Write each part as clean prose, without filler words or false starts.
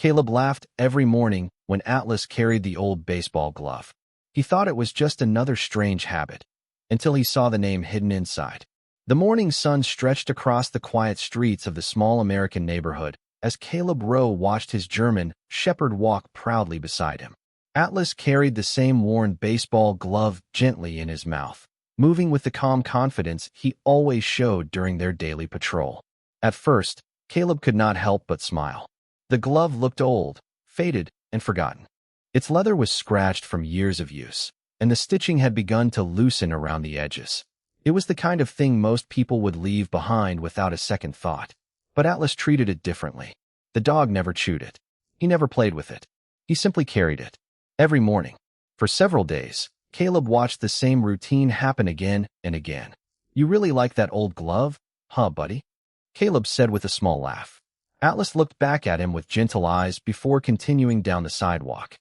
Caleb laughed every morning when Atlas carried the old baseball glove. He thought it was just another strange habit, until he saw the name hidden inside. The morning sun stretched across the quiet streets of the small American neighborhood as Caleb Rowe watched his German shepherd walk proudly beside him. Atlas carried the same worn baseball glove gently in his mouth, moving with the calm confidence he always showed during their daily patrol. At first, Caleb could not help but smile. The glove looked old, faded, and forgotten. Its leather was scratched from years of use, and the stitching had begun to loosen around the edges. It was the kind of thing most people would leave behind without a second thought. But Atlas treated it differently. The dog never chewed it. He never played with it. He simply carried it. Every morning. For several days, Caleb watched the same routine happen again and again. "You really like that old glove, huh, buddy?" Caleb said with a small laugh. Atlas looked back at him with gentle eyes before continuing down the sidewalk.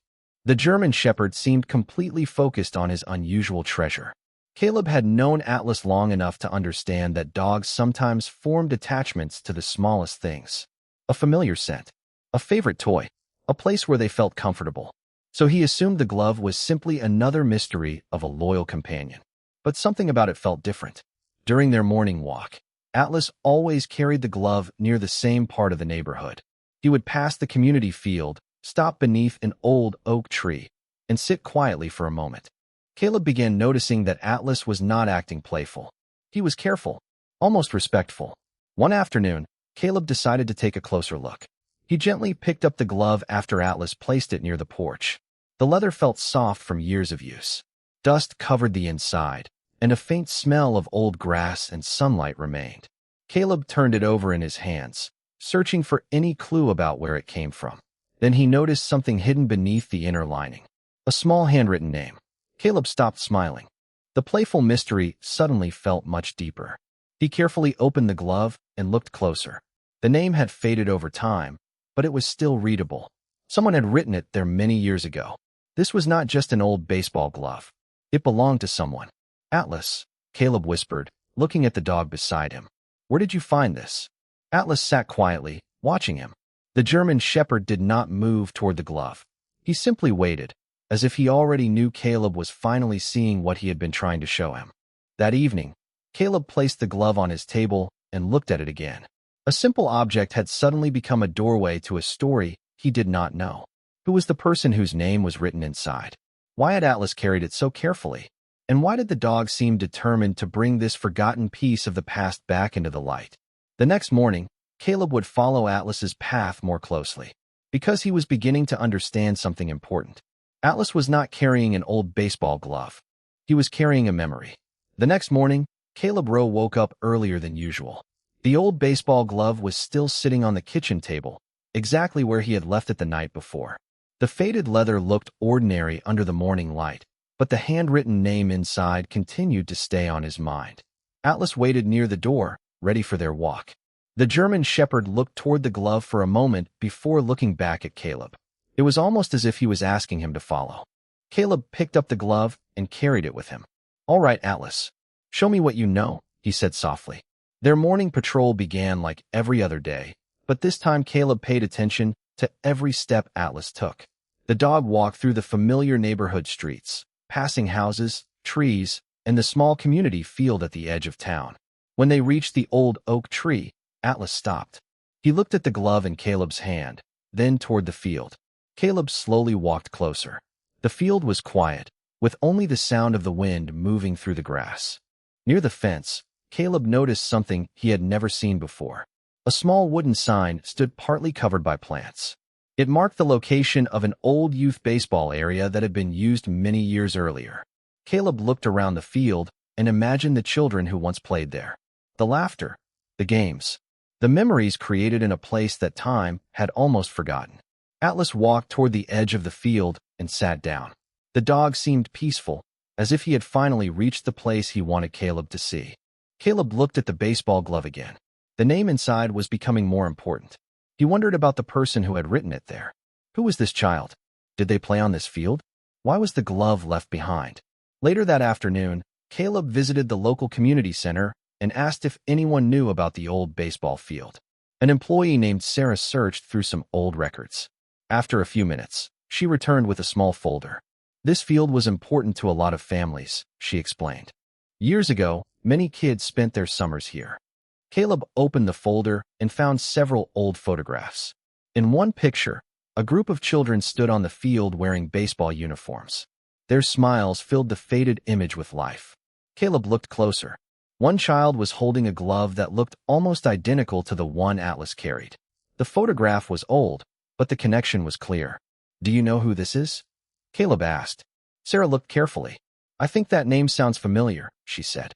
The German shepherd seemed completely focused on his unusual treasure. Caleb had known Atlas long enough to understand that dogs sometimes formed attachments to the smallest things. A familiar scent, a favorite toy, a place where they felt comfortable. So he assumed the glove was simply another mystery of a loyal companion. But something about it felt different. During their morning walk, Atlas always carried the glove near the same part of the neighborhood. He would pass the community field, stop beneath an old oak tree, and sit quietly for a moment. Caleb began noticing that Atlas was not acting playful. He was careful, almost respectful. One afternoon, Caleb decided to take a closer look. He gently picked up the glove after Atlas placed it near the porch. The leather felt soft from years of use. Dust covered the inside, and a faint smell of old grass and sunlight remained. Caleb turned it over in his hands, searching for any clue about where it came from. Then he noticed something hidden beneath the inner lining. A small handwritten name. Caleb stopped smiling. The playful mystery suddenly felt much deeper. He carefully opened the glove and looked closer. The name had faded over time, but it was still readable. Someone had written it there many years ago. This was not just an old baseball glove. It belonged to someone. "Atlas," Caleb whispered, looking at the dog beside him. "Where did you find this?" Atlas sat quietly, watching him. The German shepherd did not move toward the glove. He simply waited, as if he already knew Caleb was finally seeing what he had been trying to show him. That evening, Caleb placed the glove on his table and looked at it again. A simple object had suddenly become a doorway to a story he did not know. Who was the person whose name was written inside? Why had Atlas carried it so carefully? And why did the dog seem determined to bring this forgotten piece of the past back into the light? The next morning, Caleb would follow Atlas's path more closely, because he was beginning to understand something important. Atlas was not carrying an old baseball glove. He was carrying a memory. The next morning, Caleb Rowe woke up earlier than usual. The old baseball glove was still sitting on the kitchen table, exactly where he had left it the night before. The faded leather looked ordinary under the morning light, but the handwritten name inside continued to stay on his mind. Atlas waited near the door, ready for their walk. The German shepherd looked toward the glove for a moment before looking back at Caleb. It was almost as if he was asking him to follow. Caleb picked up the glove and carried it with him. "All right, Atlas. Show me what you know," he said softly. Their morning patrol began like every other day, but this time Caleb paid attention to every step Atlas took. The dog walked through the familiar neighborhood streets, passing houses, trees, and the small community field at the edge of town. When they reached the old oak tree, Atlas stopped. He looked at the glove in Caleb's hand, then toward the field. Caleb slowly walked closer. The field was quiet, with only the sound of the wind moving through the grass. Near the fence, Caleb noticed something he had never seen before. A small wooden sign stood partly covered by plants. It marked the location of an old youth baseball area that had been used many years earlier. Caleb looked around the field and imagined the children who once played there. The laughter, the games, the memories created in a place that time had almost forgotten. Atlas walked toward the edge of the field and sat down. The dog seemed peaceful, as if he had finally reached the place he wanted Caleb to see. Caleb looked at the baseball glove again. The name inside was becoming more important. He wondered about the person who had written it there. Who was this child? Did they play on this field? Why was the glove left behind? Later that afternoon, Caleb visited the local community center and asked if anyone knew about the old baseball field. An employee named Sarah searched through some old records. After a few minutes, she returned with a small folder. This field was important to a lot of families, she explained. Years ago, many kids spent their summers here. Caleb opened the folder and found several old photographs. In one picture, a group of children stood on the field wearing baseball uniforms. Their smiles filled the faded image with life. Caleb looked closer. One child was holding a glove that looked almost identical to the one Atlas carried. The photograph was old, but the connection was clear. "Do you know who this is?" Caleb asked. Sarah looked carefully. "I think that name sounds familiar," she said.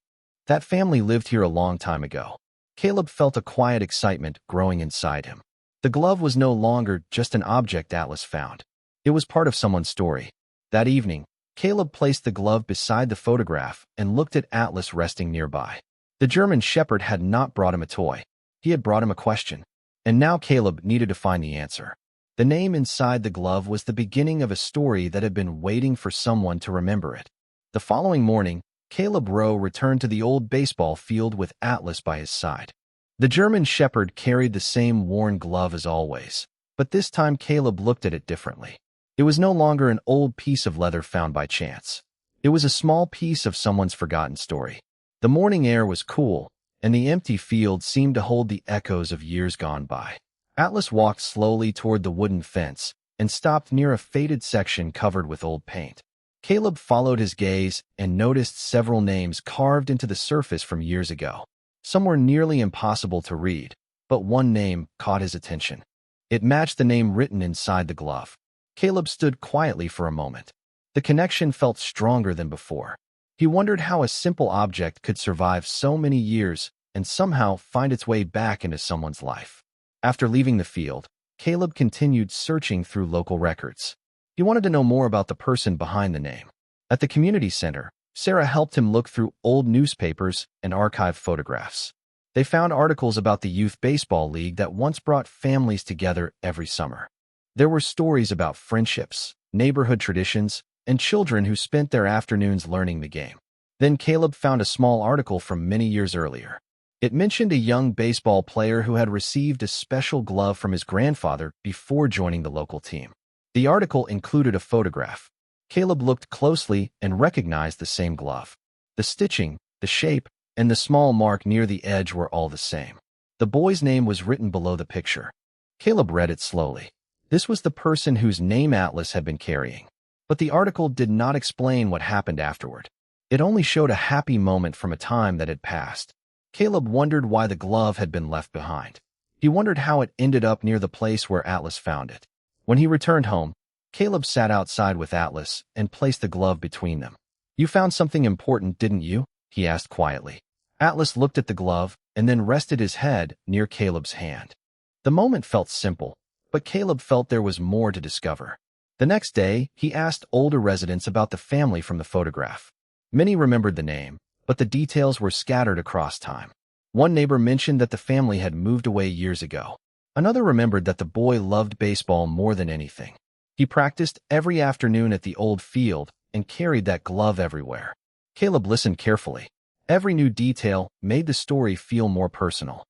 "That family lived here a long time ago." Caleb felt a quiet excitement growing inside him. The glove was no longer just an object Atlas found. It was part of someone's story. That evening, Caleb placed the glove beside the photograph and looked at Atlas resting nearby. The German Shepherd had not brought him a toy. He had brought him a question. And now Caleb needed to find the answer. The name inside the glove was the beginning of a story that had been waiting for someone to remember it. The following morning, Caleb Rowe returned to the old baseball field with Atlas by his side. The German Shepherd carried the same worn glove as always, but this time Caleb looked at it differently. It was no longer an old piece of leather found by chance. It was a small piece of someone's forgotten story. The morning air was cool, and the empty field seemed to hold the echoes of years gone by. Atlas walked slowly toward the wooden fence and stopped near a faded section covered with old paint. Caleb followed his gaze and noticed several names carved into the surface from years ago. Some were nearly impossible to read, but one name caught his attention. It matched the name written inside the glove. Caleb stood quietly for a moment. The connection felt stronger than before. He wondered how a simple object could survive so many years and somehow find its way back into someone's life. After leaving the field, Caleb continued searching through local records. He wanted to know more about the person behind the name. At the community center, Sarah helped him look through old newspapers and archived photographs. They found articles about the youth baseball league that once brought families together every summer. There were stories about friendships, neighborhood traditions, and children who spent their afternoons learning the game. Then Caleb found a small article from many years earlier. It mentioned a young baseball player who had received a special glove from his grandfather before joining the local team. The article included a photograph. Caleb looked closely and recognized the same glove. The stitching, the shape, and the small mark near the edge were all the same. The boy's name was written below the picture. Caleb read it slowly. This was the person whose name Atlas had been carrying. But the article did not explain what happened afterward. It only showed a happy moment from a time that had passed. Caleb wondered why the glove had been left behind. He wondered how it ended up near the place where Atlas found it. When he returned home, Caleb sat outside with Atlas and placed the glove between them. "You found something important, didn't you?" he asked quietly. Atlas looked at the glove and then rested his head near Caleb's hand. The moment felt simple, but Caleb felt there was more to discover. The next day, he asked older residents about the family from the photograph. Many remembered the name, but the details were scattered across time. One neighbor mentioned that the family had moved away years ago. Another remembered that the boy loved baseball more than anything. He practiced every afternoon at the old field and carried that glove everywhere. Caleb listened carefully. Every new detail made the story feel more personal.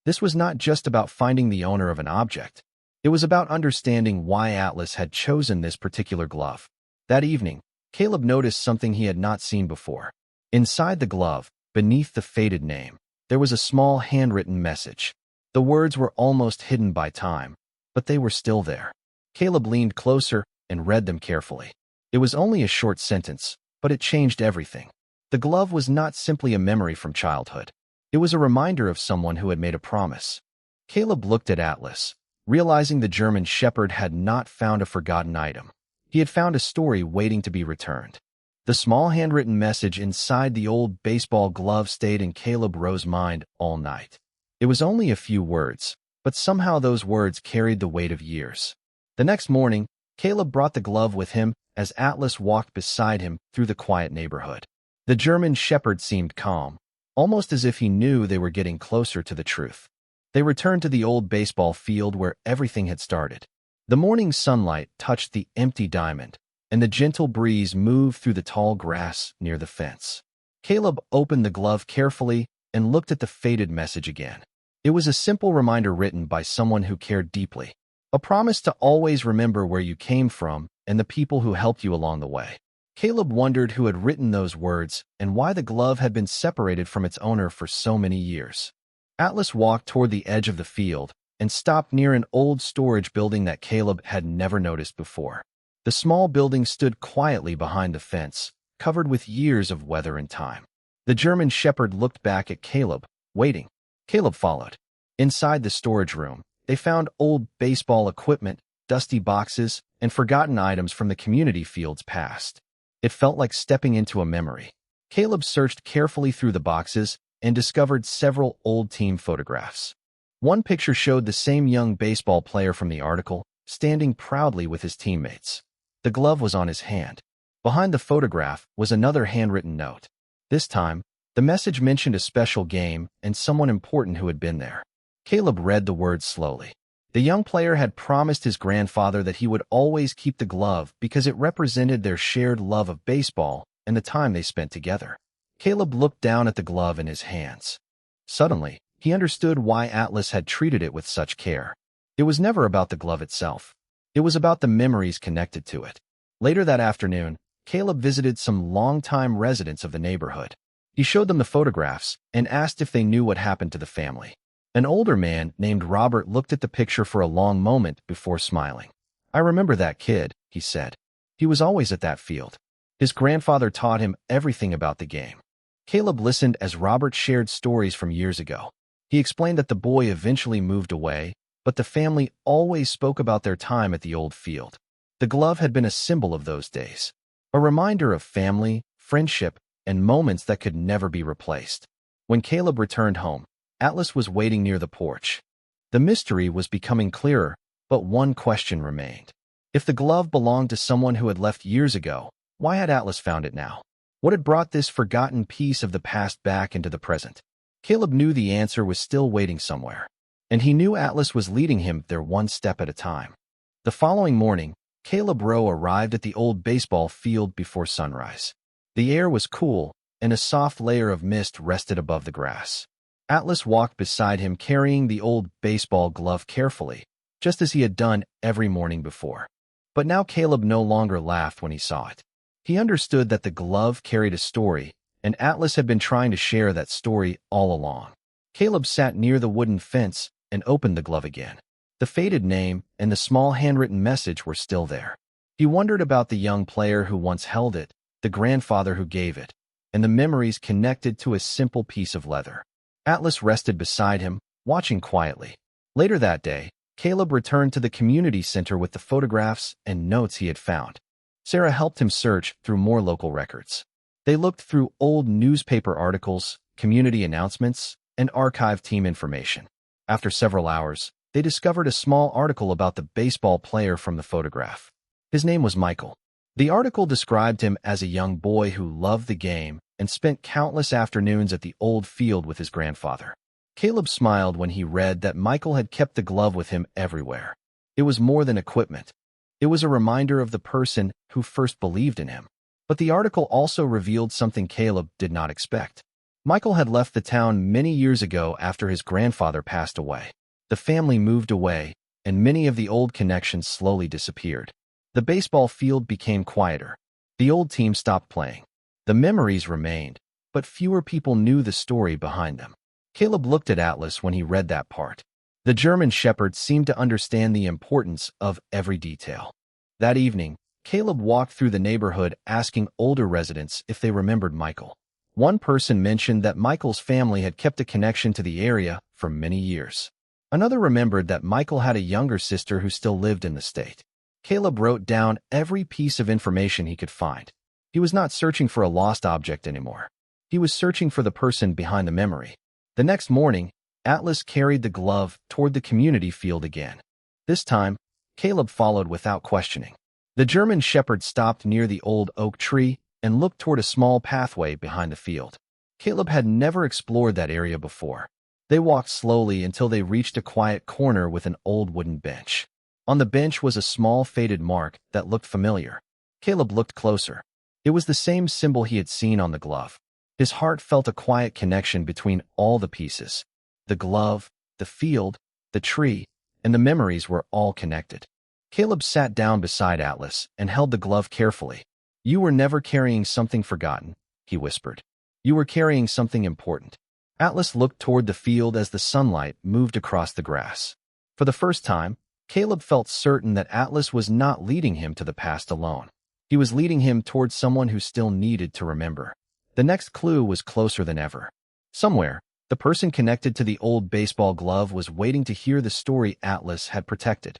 This was not just about finding the owner of an object. It was about understanding why Atlas had chosen this particular glove. That evening, Caleb noticed something he had not seen before. Inside the glove, beneath the faded name, there was a small handwritten message. The words were almost hidden by time, but they were still there. Caleb leaned closer and read them carefully. It was only a short sentence, but it changed everything. The glove was not simply a memory from childhood. It was a reminder of someone who had made a promise. Caleb looked at Atlas, realizing the German Shepherd had not found a forgotten item. He had found a story waiting to be returned. The small handwritten message inside the old baseball glove stayed in Caleb Rowe's mind all night. It was only a few words, but somehow those words carried the weight of years. The next morning, Caleb brought the glove with him as Atlas walked beside him through the quiet neighborhood. The German Shepherd seemed calm, almost as if he knew they were getting closer to the truth. They returned to the old baseball field where everything had started. The morning sunlight touched the empty diamond, and the gentle breeze moved through the tall grass near the fence. Caleb opened the glove carefully and looked at the faded message again. It was a simple reminder written by someone who cared deeply. A promise to always remember where you came from and the people who helped you along the way. Caleb wondered who had written those words and why the glove had been separated from its owner for so many years. Atlas walked toward the edge of the field and stopped near an old storage building that Caleb had never noticed before. The small building stood quietly behind the fence, covered with years of weather and time. The German shepherd looked back at Caleb, waiting. Caleb followed. Inside the storage room, they found old baseball equipment, dusty boxes, and forgotten items from the community fields past. It felt like stepping into a memory. Caleb searched carefully through the boxes and discovered several old team photographs. One picture showed the same young baseball player from the article, standing proudly with his teammates. The glove was on his hand. Behind the photograph was another handwritten note. This time, the message mentioned a special game and someone important who had been there. Caleb read the words slowly. The young player had promised his grandfather that he would always keep the glove because it represented their shared love of baseball and the time they spent together. Caleb looked down at the glove in his hands. Suddenly, he understood why Atlas had treated it with such care. It was never about the glove itself. It was about the memories connected to it. Later that afternoon, Caleb visited some longtime residents of the neighborhood. He showed them the photographs and asked if they knew what happened to the family. An older man named Robert looked at the picture for a long moment before smiling. "I remember that kid," he said. "He was always at that field. His grandfather taught him everything about the game." Caleb listened as Robert shared stories from years ago. He explained that the boy eventually moved away, but the family always spoke about their time at the old field. The glove had been a symbol of those days, a reminder of family, friendship, and moments that could never be replaced. When Caleb returned home, Atlas was waiting near the porch. The mystery was becoming clearer, but one question remained. If the glove belonged to someone who had left years ago, why had Atlas found it now? What had brought this forgotten piece of the past back into the present? Caleb knew the answer was still waiting somewhere, and he knew Atlas was leading him there one step at a time. The following morning, Caleb Rowe arrived at the old baseball field before sunrise. The air was cool, and a soft layer of mist rested above the grass. Atlas walked beside him carrying the old baseball glove carefully, just as he had done every morning before. But now Caleb no longer laughed when he saw it. He understood that the glove carried a story, and Atlas had been trying to share that story all along. Caleb sat near the wooden fence and opened the glove again. The faded name and the small handwritten message were still there. He wondered about the young player who once held it, the grandfather who gave it, and the memories connected to a simple piece of leather. Atlas rested beside him, watching quietly. Later that day, Caleb returned to the community center with the photographs and notes he had found. Sarah helped him search through more local records. They looked through old newspaper articles, community announcements, and archive team information. After several hours, they discovered a small article about the baseball player from the photograph. His name was Michael. The article described him as a young boy who loved the game and spent countless afternoons at the old field with his grandfather. Caleb smiled when he read that Michael had kept the glove with him everywhere. It was more than equipment. It was a reminder of the person who first believed in him. But the article also revealed something Caleb did not expect. Michael had left the town many years ago after his grandfather passed away. The family moved away, and many of the old connections slowly disappeared. The baseball field became quieter. The old team stopped playing. The memories remained, but fewer people knew the story behind them. Caleb looked at Atlas when he read that part. The German shepherd seemed to understand the importance of every detail. That evening, Caleb walked through the neighborhood asking older residents if they remembered Michael. One person mentioned that Michael's family had kept a connection to the area for many years. Another remembered that Michael had a younger sister who still lived in the state. Caleb wrote down every piece of information he could find. He was not searching for a lost object anymore. He was searching for the person behind the memory. The next morning, Atlas carried the glove toward the community field again. This time, Caleb followed without questioning. The German shepherd stopped near the old oak tree and looked toward a small pathway behind the field. Caleb had never explored that area before. They walked slowly until they reached a quiet corner with an old wooden bench. On the bench was a small faded mark that looked familiar. Caleb looked closer. It was the same symbol he had seen on the glove. His heart felt a quiet connection between all the pieces. The glove, the field, the tree, and the memories were all connected. Caleb sat down beside Atlas and held the glove carefully. "You were never carrying something forgotten," he whispered. "You were carrying something important." Atlas looked toward the field as the sunlight moved across the grass. For the first time, Caleb felt certain that Atlas was not leading him to the past alone. He was leading him toward someone who still needed to remember. The next clue was closer than ever. Somewhere, the person connected to the old baseball glove was waiting to hear the story Atlas had protected.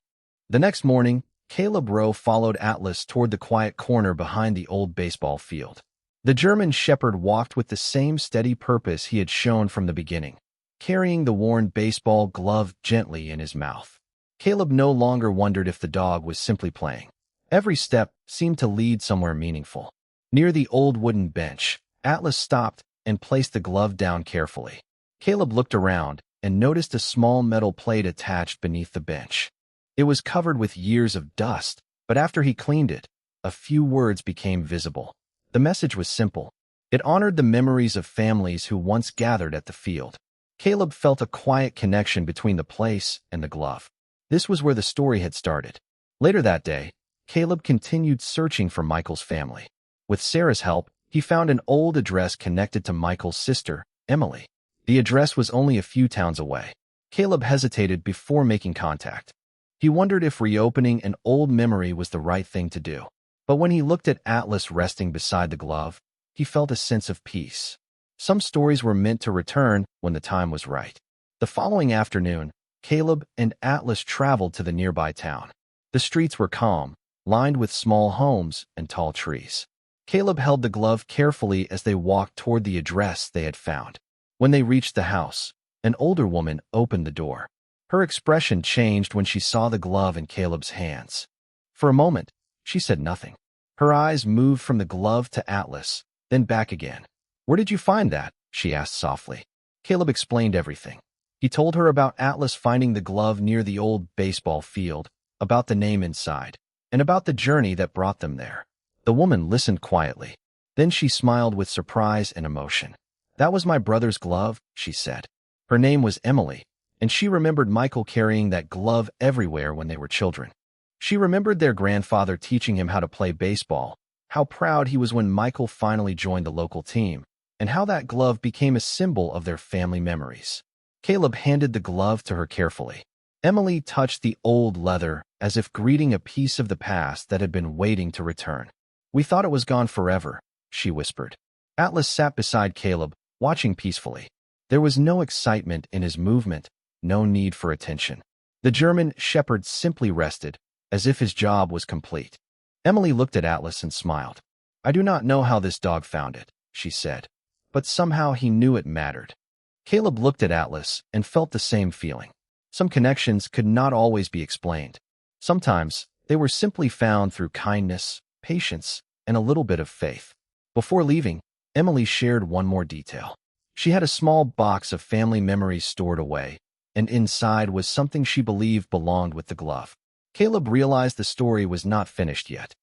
The next morning, Caleb Rowe followed Atlas toward the quiet corner behind the old baseball field. The German shepherd walked with the same steady purpose he had shown from the beginning, carrying the worn baseball glove gently in his mouth. Caleb no longer wondered if the dog was simply playing. Every step seemed to lead somewhere meaningful. Near the old wooden bench, Atlas stopped and placed the glove down carefully. Caleb looked around and noticed a small metal plate attached beneath the bench. It was covered with years of dust, but after he cleaned it, a few words became visible. The message was simple. It honored the memories of families who once gathered at the field. Caleb felt a quiet connection between the place and the glove. This was where the story had started. Later that day, Caleb continued searching for Michael's family. With Sarah's help, he found an old address connected to Michael's sister, Emily. The address was only a few towns away. Caleb hesitated before making contact. He wondered if reopening an old memory was the right thing to do. But when he looked at Atlas resting beside the glove, he felt a sense of peace. Some stories were meant to return when the time was right. The following afternoon, Caleb and Atlas traveled to the nearby town. The streets were calm, lined with small homes and tall trees. Caleb held the glove carefully as they walked toward the address they had found. When they reached the house, an older woman opened the door. Her expression changed when she saw the glove in Caleb's hands. For a moment, she said nothing. Her eyes moved from the glove to Atlas, then back again. "Where did you find that?" she asked softly. Caleb explained everything. He told her about Atlas finding the glove near the old baseball field, about the name inside, and about the journey that brought them there. The woman listened quietly. Then she smiled with surprise and emotion. "That was my brother's glove," she said. Her name was Emily, and she remembered Michael carrying that glove everywhere when they were children. She remembered their grandfather teaching him how to play baseball, how proud he was when Michael finally joined the local team, and how that glove became a symbol of their family memories. Caleb handed the glove to her carefully. Emily touched the old leather as if greeting a piece of the past that had been waiting to return. "We thought it was gone forever," she whispered. Atlas sat beside Caleb, watching peacefully. There was no excitement in his movement, no need for attention. The German shepherd simply rested, as if his job was complete. Emily looked at Atlas and smiled. "I do not know how this dog found it," she said, "but somehow he knew it mattered." Caleb looked at Atlas and felt the same feeling. Some connections could not always be explained. Sometimes they were simply found through kindness, patience, and a little bit of faith. Before leaving, Emily shared one more detail. She had a small box of family memories stored away, and inside was something she believed belonged with the glove. Caleb realized the story was not finished yet.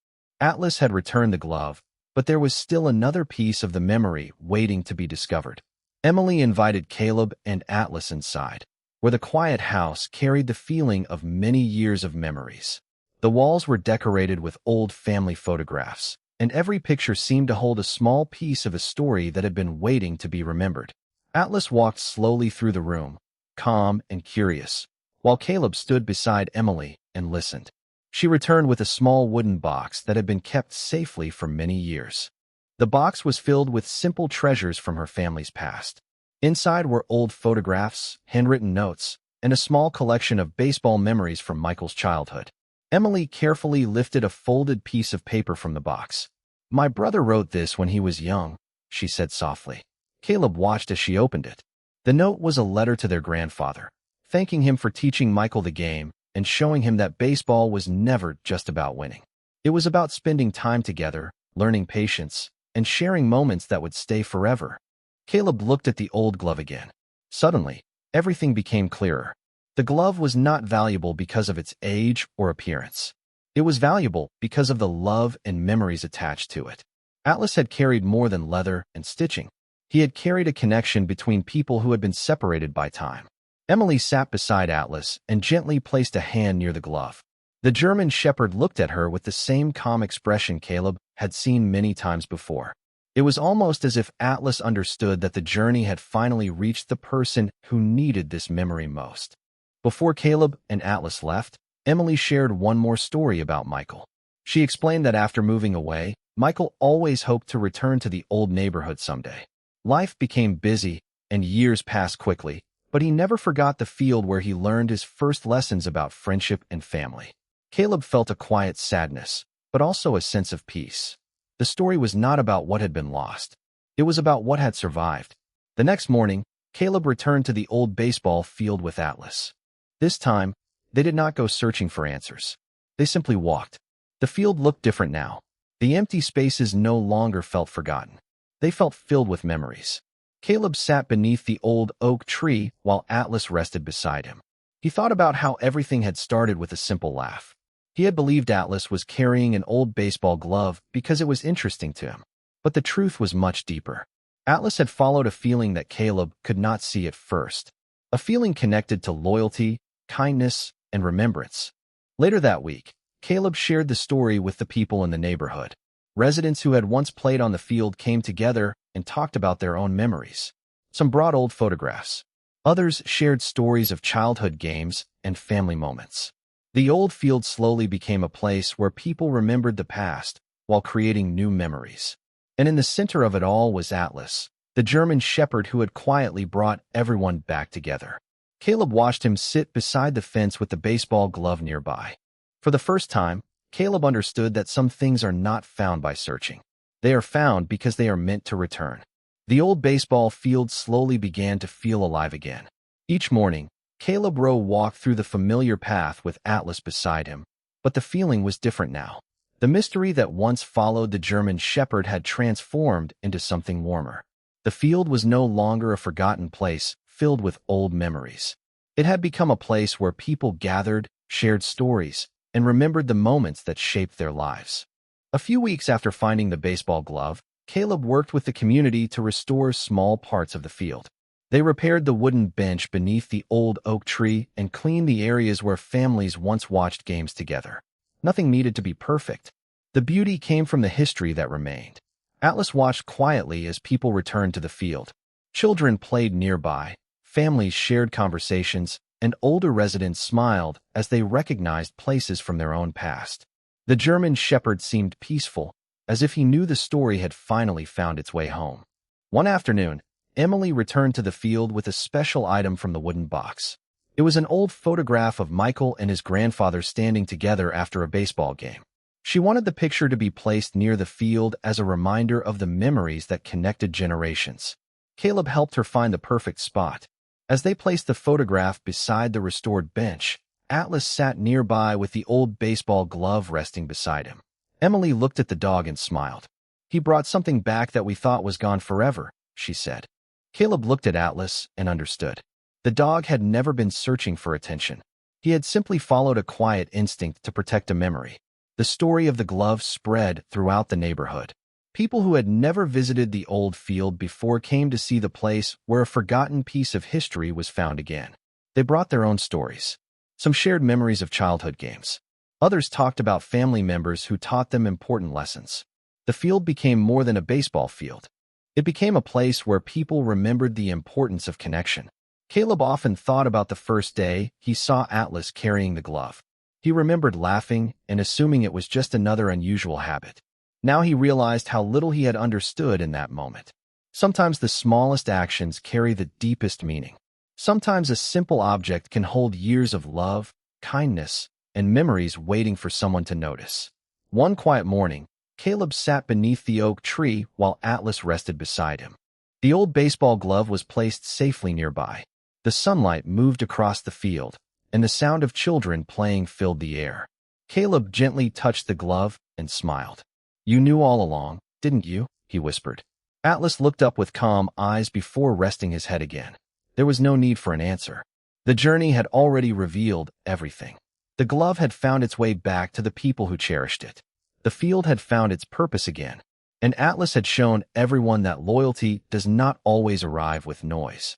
Atlas had returned the glove, but there was still another piece of the memory waiting to be discovered. Emily invited Caleb and Atlas inside, where the quiet house carried the feeling of many years of memories. The walls were decorated with old family photographs, and every picture seemed to hold a small piece of a story that had been waiting to be remembered. Atlas walked slowly through the room, calm and curious, while Caleb stood beside Emily and listened. She returned with a small wooden box that had been kept safely for many years. The box was filled with simple treasures from her family's past. Inside were old photographs, handwritten notes, and a small collection of baseball memories from Michael's childhood. Emily carefully lifted a folded piece of paper from the box. "My brother wrote this when he was young," she said softly. Caleb watched as she opened it. The note was a letter to their grandfather, thanking him for teaching Michael the game and showing him that baseball was never just about winning. It was about spending time together, learning patience, and sharing moments that would stay forever. Caleb looked at the old glove again. Suddenly, everything became clearer. The glove was not valuable because of its age or appearance. It was valuable because of the love and memories attached to it. Atlas had carried more than leather and stitching. He had carried a connection between people who had been separated by time. Emily sat beside Atlas and gently placed a hand near the glove. The German shepherd looked at her with the same calm expression Caleb had seen many times before. It was almost as if Atlas understood that the journey had finally reached the person who needed this memory most. Before Caleb and Atlas left, Emily shared one more story about Michael. She explained that after moving away, Michael always hoped to return to the old neighborhood someday. Life became busy, and years passed quickly, but he never forgot the field where he learned his first lessons about friendship and family. Caleb felt a quiet sadness, but also a sense of peace. The story was not about what had been lost. It was about what had survived. The next morning, Caleb returned to the old baseball field with Atlas. This time, they did not go searching for answers. They simply walked. The field looked different now. The empty spaces no longer felt forgotten. They felt filled with memories. Caleb sat beneath the old oak tree while Atlas rested beside him. He thought about how everything had started with a simple laugh. He had believed Atlas was carrying an old baseball glove because it was interesting to him. But the truth was much deeper. Atlas had followed a feeling that Caleb could not see at first. A feeling connected to loyalty, kindness, and remembrance. Later that week, Caleb shared the story with the people in the neighborhood. Residents who had once played on the field came together and talked about their own memories. Some brought old photographs. Others shared stories of childhood games and family moments. The old field slowly became a place where people remembered the past while creating new memories. And in the center of it all was Atlas, the German shepherd who had quietly brought everyone back together. Caleb watched him sit beside the fence with the baseball glove nearby. For the first time, Caleb understood that some things are not found by searching. They are found because they are meant to return. The old baseball field slowly began to feel alive again. Each morning, Caleb Rowe walked through the familiar path with Atlas beside him, but the feeling was different now. The mystery that once followed the German shepherd had transformed into something warmer. The field was no longer a forgotten place filled with old memories. It had become a place where people gathered, shared stories, and remembered the moments that shaped their lives. A few weeks after finding the baseball glove, Caleb worked with the community to restore small parts of the field. They repaired the wooden bench beneath the old oak tree and cleaned the areas where families once watched games together. Nothing needed to be perfect. The beauty came from the history that remained. Atlas watched quietly as people returned to the field. Children played nearby, families shared conversations, and older residents smiled as they recognized places from their own past. The German shepherd seemed peaceful, as if he knew the story had finally found its way home. One afternoon, Emily returned to the field with a special item from the wooden box. It was an old photograph of Michael and his grandfather standing together after a baseball game. She wanted the picture to be placed near the field as a reminder of the memories that connected generations. Caleb helped her find the perfect spot. As they placed the photograph beside the restored bench, Atlas sat nearby with the old baseball glove resting beside him. Emily looked at the dog and smiled. "He brought something back that we thought was gone forever," she said. Caleb looked at Atlas and understood. The dog had never been searching for attention. He had simply followed a quiet instinct to protect a memory. The story of the glove spread throughout the neighborhood. People who had never visited the old field before came to see the place where a forgotten piece of history was found again. They brought their own stories. Some shared memories of childhood games. Others talked about family members who taught them important lessons. The field became more than a baseball field. It became a place where people remembered the importance of connection. Caleb often thought about the first day he saw Atlas carrying the glove. He remembered laughing and assuming it was just another unusual habit. Now he realized how little he had understood in that moment. Sometimes the smallest actions carry the deepest meaning. Sometimes a simple object can hold years of love, kindness, and memories waiting for someone to notice. One quiet morning, Caleb sat beneath the oak tree while Atlas rested beside him. The old baseball glove was placed safely nearby. The sunlight moved across the field, and the sound of children playing filled the air. Caleb gently touched the glove and smiled. "You knew all along, didn't you?" he whispered. Atlas looked up with calm eyes before resting his head again. There was no need for an answer. The journey had already revealed everything. The glove had found its way back to the people who cherished it. The field had found its purpose again, and Atlas had shown everyone that loyalty does not always arrive with noise.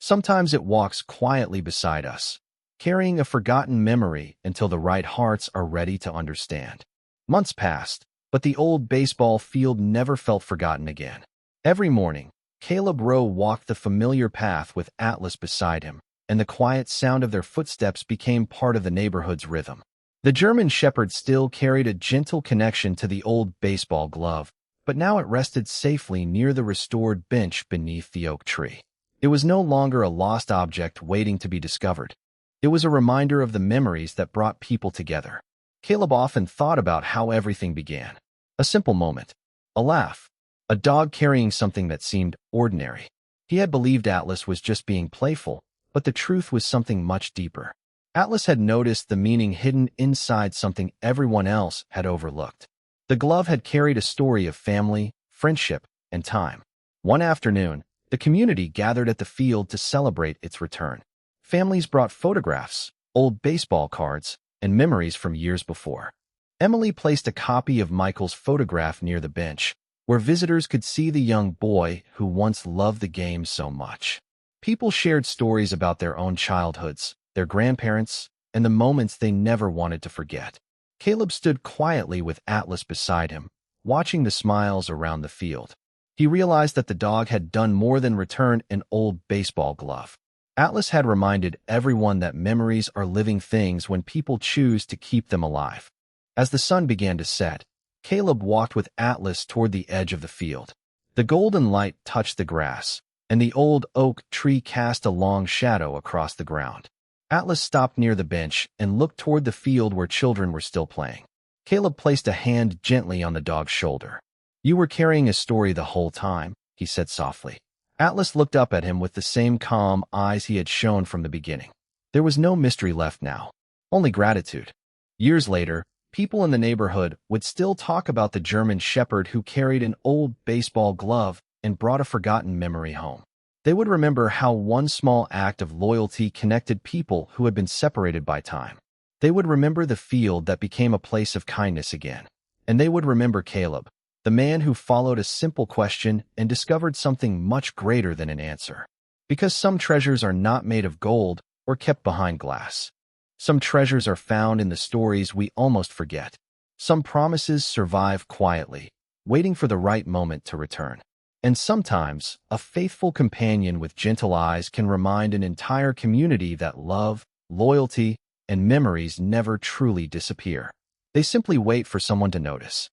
Sometimes it walks quietly beside us, carrying a forgotten memory until the right hearts are ready to understand. Months passed, but the old baseball field never felt forgotten again. Every morning, Caleb Rowe walked the familiar path with Atlas beside him, and the quiet sound of their footsteps became part of the neighborhood's rhythm. The German Shepherd still carried a gentle connection to the old baseball glove, but now it rested safely near the restored bench beneath the oak tree. It was no longer a lost object waiting to be discovered. It was a reminder of the memories that brought people together. Caleb often thought about how everything began. A simple moment, a laugh, a dog carrying something that seemed ordinary. He had believed Atlas was just being playful, but the truth was something much deeper. Atlas had noticed the meaning hidden inside something everyone else had overlooked. The glove had carried a story of family, friendship, and time. One afternoon, the community gathered at the field to celebrate its return. Families brought photographs, old baseball cards, and memories from years before. Emily placed a copy of Michael's photograph near the bench, where visitors could see the young boy who once loved the game so much. People shared stories about their own childhoods, their grandparents, and the moments they never wanted to forget. Caleb stood quietly with Atlas beside him, watching the smiles around the field. He realized that the dog had done more than return an old baseball glove. Atlas had reminded everyone that memories are living things when people choose to keep them alive. As the sun began to set, Caleb walked with Atlas toward the edge of the field. The golden light touched the grass, and the old oak tree cast a long shadow across the ground. Atlas stopped near the bench and looked toward the field where children were still playing. Caleb placed a hand gently on the dog's shoulder. "You were carrying a story the whole time," he said softly. Atlas looked up at him with the same calm eyes he had shown from the beginning. There was no mystery left now, only gratitude. Years later, people in the neighborhood would still talk about the German Shepherd who carried an old baseball glove and brought a forgotten memory home. They would remember how one small act of loyalty connected people who had been separated by time. They would remember the field that became a place of kindness again. And they would remember Caleb, the man who followed a simple question and discovered something much greater than an answer. Because some treasures are not made of gold or kept behind glass. Some treasures are found in the stories we almost forget. Some promises survive quietly, waiting for the right moment to return. And sometimes, a faithful companion with gentle eyes can remind an entire community that love, loyalty, and memories never truly disappear. They simply wait for someone to notice.